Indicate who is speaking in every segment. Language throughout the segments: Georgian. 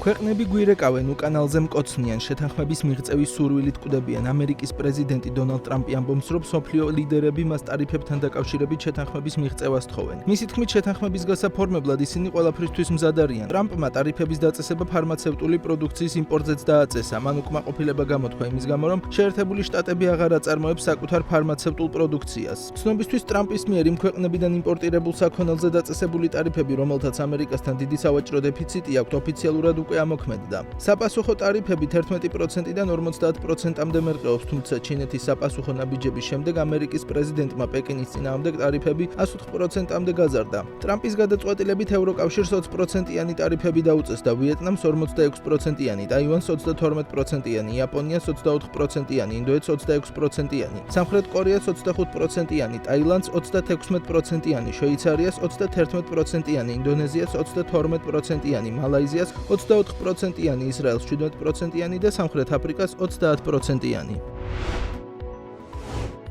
Speaker 1: ქვეყნები გვირეკავენ, უკანალზე მკოცნიან, შეთანხმების მიღწევის სურვილით კვდებიან. ამერიკის პრეზიდენტი დონალდ ტრამპი ამბობს, რომ მსოფლიო ლიდერები მას ტარიფებთან დაკავშირებით შეთანხმების მიღწევას თხოვენ. მისი თქმით, შეთანხმების გასაფორმებლად ისინი ყველაფრისთვის მზად არიან. ტრამპმა ტარიფების დაწესება ფარმაცევტული პროდუქციის იმპორტზეც დააწესა. მან უკმაყოფილება გამოთქვა იმის გამო, რომ შეერთებული შტატები აღარ აწარმოებს საკუთარ ფარმაცევტულ პროდუქციას. ცნობისთვის ტრამპის მიერ იმ ქვეყნებიდან იმპორტირებულ საქონელზე დაწესებული ტარიფები, რომელთაც ამერიკასთან დიდი სავაჭრო დეფიციტი აქვს, ოფიციალურად უკვე ამოქმედდა. საპასუხო ტარიფები 11%-დან 50%-მდე მერყეობს, თუმცა ჩინეთის საპასუხო ნაბიჯების შემდეგ ამერიკის პრეზიდენტმა პეკინის წინააღმდეგ ტარიფები 104%-მდე გაზარდა. ტრამპის გადაწყვეტილებით ევროკავშირს 20%-იანი ტარიფები დაუწეს და ვიეტნამს 46%-იანი, ტაივანს 32%-იანი, იაპონიას 24%-იანი, ინდოეთს 26%-იანი, სამხრეთ კორეას 25%-იანი, ტაილანდს 36%-იანი, შვეიცარიას 31%-იანი, ინდონეზიას 32%-იანი, მალაიზიას 24%-იანი, ისრაელს 17%-იანი და სამხრეთ აფრიკას 30%-იანი.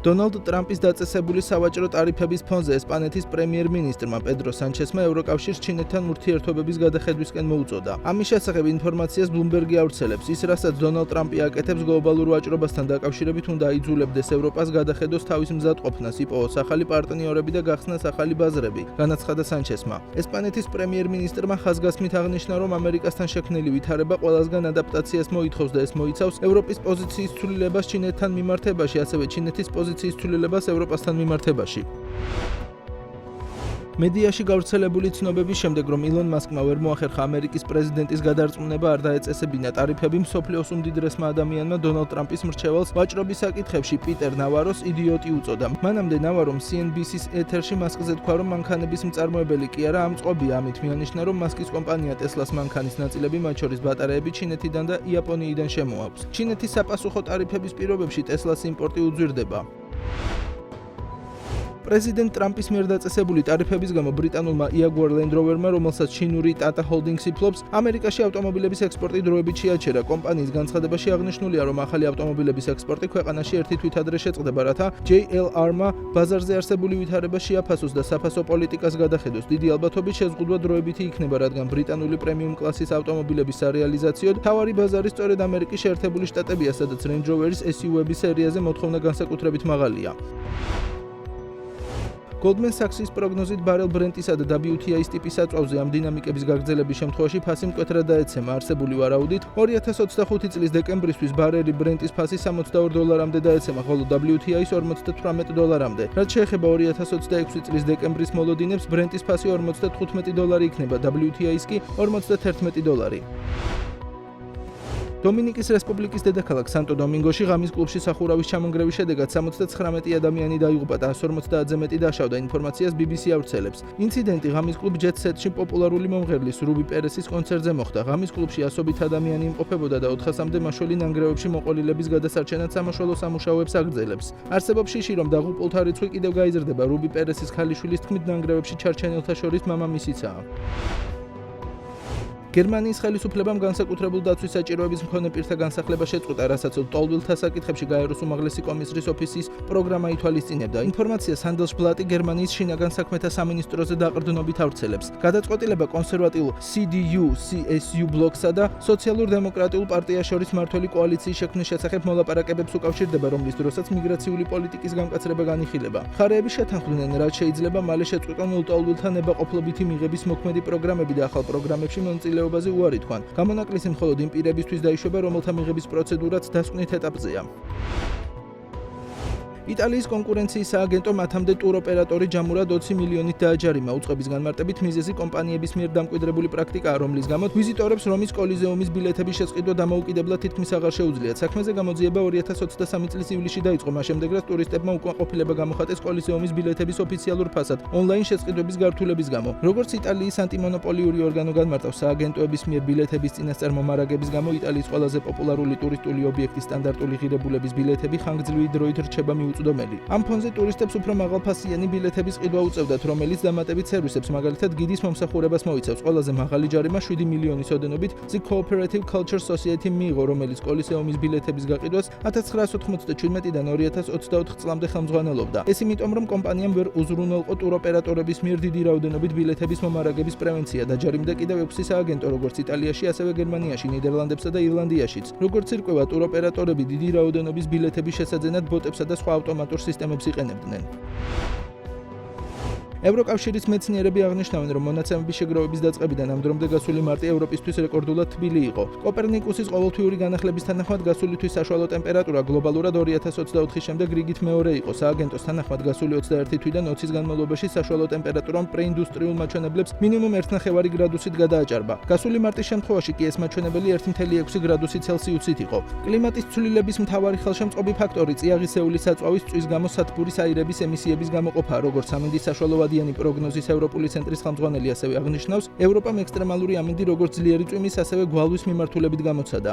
Speaker 1: დონალდ ტრამპის დაწესებული სავაჭრო ტარიფების ფონზე ესპანეთის პრემიერ-მინისტრმა პედრო სანჩესმა ევროკავშირს ჩინეთთან ურთიერთობების გადახედვისკენ მოუწოდა. ამის შესახებ ინფორმაციას ბლუმბერგი ავრცელებს. ის, რასაც დონალდ ტრამპი აკეთებს, გლობალურ ვაჭრობასთან დაკავშირებით უნდა აიძულებდეს ევროპას გადახედოს თავის მზადყოფნას, იპოვოს ახალი პარტნიორები და გახსნას ახალი ბაზრები, განაცხადა სანჩესმა. ესპანეთის პრემიერ-მინისტრმა ხაზგასმით აღნიშნა, რომ ამერიკასთან შექმნილი ვითარება ყველასგან ადაპტაციას მოითხოვს და ეს მოიცავს ევროპის პოზიციის ცვლილებას ჩინეთთან მიმართებაში, ასევე ჩინეთის პოზიციის ცვლილებას ევროპასთან მიმართებაში. მედიაში გავრცელებული ცნობების შემდეგ, რომ ილონ მასკმა ვერ მოახერხა ამერიკის პრეზიდენტის გადარწმუნება არ დაეწესებინა ტარიფები, მსოფლიოს უმდიდრესმა ადამიანმა დონალდ ტრამპის მრჩეველს ვაჭრობის საკითხებში პიტერ ნავაროს იდიოტი უწოდა. მანამდე ნავარომ CNBC-ის ეთერში მასკზე თქვა, რომ მანქანების მწარმოებელი კი არა, ამწყობია. ამით მიანიშნა, რომ მასკის კომპანია ტესლას მანქანის ნაწილები, მათ შორის ბატარეები, ჩინეთიდან და იაპონიიდან შემოაქვს. ჩინეთის საპასუხო ტარიფების პირობებში ტესლას იმპორტი უძვირდება. პრეზიდენტ ტრამპის მიერ დაწესებული ტარიფების გამო ბრიტანულმა იაგუარ Land Rover-მა, რომელსაც ჩინური Tata Holdings იფლობს, ამერიკაში ავტომობილების ექსპორტი დროებით შეაჩერა. კომპანიის განცხადებაში აღნიშნულია, რომ ახალი ავტომობილების ექსპორტი ქვეყანაში ერთი თვით ადრე შეწყდება, რათა JLR-მა ბაზარზე არსებული ვითარება შეაფასოს და საფასო პოლიტიკას გადახედოს. დიდი ალბათობით შეზღუდვა დროებითი იქნება, რადგან ბრიტანული პრემიუმ კლასის ავტომობილების სარეალიზაციოდ თავარი ბაზარი სწორედ ამერიკის შეერთებული შტატებია, სადაც Range Rover-ის SUV-ების სერიაზე მოთხოვნა განსაკუთრებით მაღალია. Goldman Sachs-ის პროგნოზით ბარელ ბრენტისა და WTI-ის ტიპის საწვავზე ამ დინამიკების გაგრძელების შემთხვევაში ფასი მკვეთრად დაეცემა. არსებული ვარაუდით 2025 წლის დეკემბრისთვის ბარელი ბრენტის ფასი $62-მდე დაეცემა, ხოლო WTI-ის $48-მდე. რაც შეეხება 2026 წლის დეკემბრის მოლოდინებს, ბრენტის ფასი $45 იქნება, WTI-ის კი $51. დომინიკის რესპუბლიკის დედაქალაქ სანტო დომინგოში ღამის კლუბში სახურავის ჩამონგრევის შედეგად 79 ადამიანი დაიღუპა და 150-ზე მეტი დაშავდა, ინფორმაციას BBC ავრცელებს. ინციდენტი ღამის კლუბ Jet Set-ში პოპულარული მომღერლის რუბი პერესის კონცერტზე მოხდა. ღამის კლუბში ასობით ადამიანი იმყოფებოდა და 400-მდე მაშველი ნანგრევებში მოყოლილების გადასარჩენად სამაშველო სამუშაოებს აგრძელებს. არსებობს შიში, რომ დაღუპულთა რიცხვი კიდევ გაიზრდება. რუბი პერესის ქალიშვილის თქმით, ნანგრევებში ჩარჩენილთა შორის მამამისიცაა. გერმანიის ხელისუფლებამ განსაკუთრებულ დაცვის საჭიროების მქონე პირთა განსახლება შეწყვიტა, რასაც ლტოლვილთა საკითხებში გაეროს უმაღლესი კომისრის ოფისის პროგრამა ითვალისწინებდა. ინფორმაციას Handelsblatt გერმანიის შინაგან საქმეთა სამინისტროზე დაყრდნობით ავრცელებს. გადაწყვეტილება კონსერვატიულ CDU-CSU ბლოკსა და სოციალურ-დემოკრატიულ პარტიას შორის მმართველი კოალიციის შექმნის შესახებ მოლაპარაკებებს უკავშირდება, რომლის დროსაც მიგრაციული პოლიტიკის განკაცრება განიხილება. მხარეები შეთანხმდნენ, რაც შეიძლება მალე შეწყვიტონ ლტოლვილთა ნებაყოფლობითი მიღების მოქმედი პროგრამები და ახალ პროგრამებში მონაწილეობა ბაზე უარი თქვან. გამონაკლისი მხოლოდ იმ პირებისთვის დაიშვება, რომელთა მიღების პროცედურაც დასკვნით ეტაპზეა. იტალიის კონკურენციის სააგენტო მათამდე ტუროპერატორი ჯამურად 20 მილიონით დააჯარიმა. უწყების განმარტებით მიზეზი კომპანიების მიერ დამკვიდრებული პრაქტიკაა, რომლის გამო ვიზიტორებს რომის კოლიზეუმის ბილეთების შესყიდვა დამოუკიდებლად თითქმის აღარ შეუძლიათ. საქმეზე გამოძიება 2023 წლის ივლისში დაიწყო, მას შემდეგ რაც ტურისტებმა უკმაყოფილება გამოხატეს კოლიზეუმის ბილეთების ოფიციალურ ფასად ონლაინ შესყიდვების გართულების გამო. როგორც იტალიის ანტიმონოპოლიური ორგანო განმარტავს, სააგენტოების მიერ ბილეთების წინასწარ მომარაგების გამო იტალიის ყველაზე პოპულარული ტურისტული ობიექტის სტანდარტული ღირებულების ბილეთები ხანგრძლივი დროით რჩება უწვდომელი. ამ ფონზე ტურისტებს უფრო მაღალფასიანი ბილეთების ყიდვა უწევდათ, რომელიც დამატებით სერვისებს, მაგალითად გიდის მომსახურებას მოიცავს. ყველაზე მაღალი ჯარიმა 7 მილიონის ოდენობით The Cooperative Culture Society მიიღო, რომელიც კოლისეუმის ბილეთების გაყიდვას 1997-დან 2024 წლამდე ხელმძღვანელობდა. ეს იმიტომ, რომ კომპანიამ ვერ უზრუნველყო ტუროპერატორების მიერ დიდი რაოდენობით ბილეთების მომარაგების პრევენცია და ჯარიმდა კიდევ 6 სააგენტო, როგორც იტალიაში, ასევე გერმანიაში, ნიდერლანდებსა და ირლანდიაშიც. როგორც ირკვევა, ტუროპერატორები დიდი რაოდენობის ბილეთების შესაძენად ბოტებსა და სხვა ავტომატურ სისტემებს იყენებდნენ. ევროკავშირის მეცნიერები აღნიშნავენ, რომ მონაცემების შეგროვების დაწყებიდან ამ დრომდე გასული მარტი ევროპისთვის რეკორდულად თბილი იყო. კოპერნიკუსის ყოველთვიური განახლების თანახმად გასული თვის საშუალო ტემპერატურა გლობალურად 2024 შემდეგ რიგით მეორე იყო. სააგენტოს თანახმად გასული 21 თვიდან 20-ის განმავლობაში საშუალო ტემპერატურამ პრეინდუსტრიულ მაჩვენებლებს მინიმუმ 1,5 გრადუსით გადააჭარბა. გასული მარტის შემთხვევაში კი ეს მაჩვენებელი 1,6 გრადუსი ცელსიუსით იყო. კლიმატის ცვლილების მთავარი ხელშემწყობი ფაქტორი წიაღისეულის საწვავის წვის გამო სათბურის აირების ემისიების გამოყოფა, როგორც ამინდის საშუალოვადიანი პროგნოზის ევროპული ცენტრის ხელმძღვანელი ასევე აღნიშნავს, ევროპამ ექსტრემალური ამინდი როგორც ძლიერი წვიმის, ასევე გვალვის მიმართულებით გამოცადა.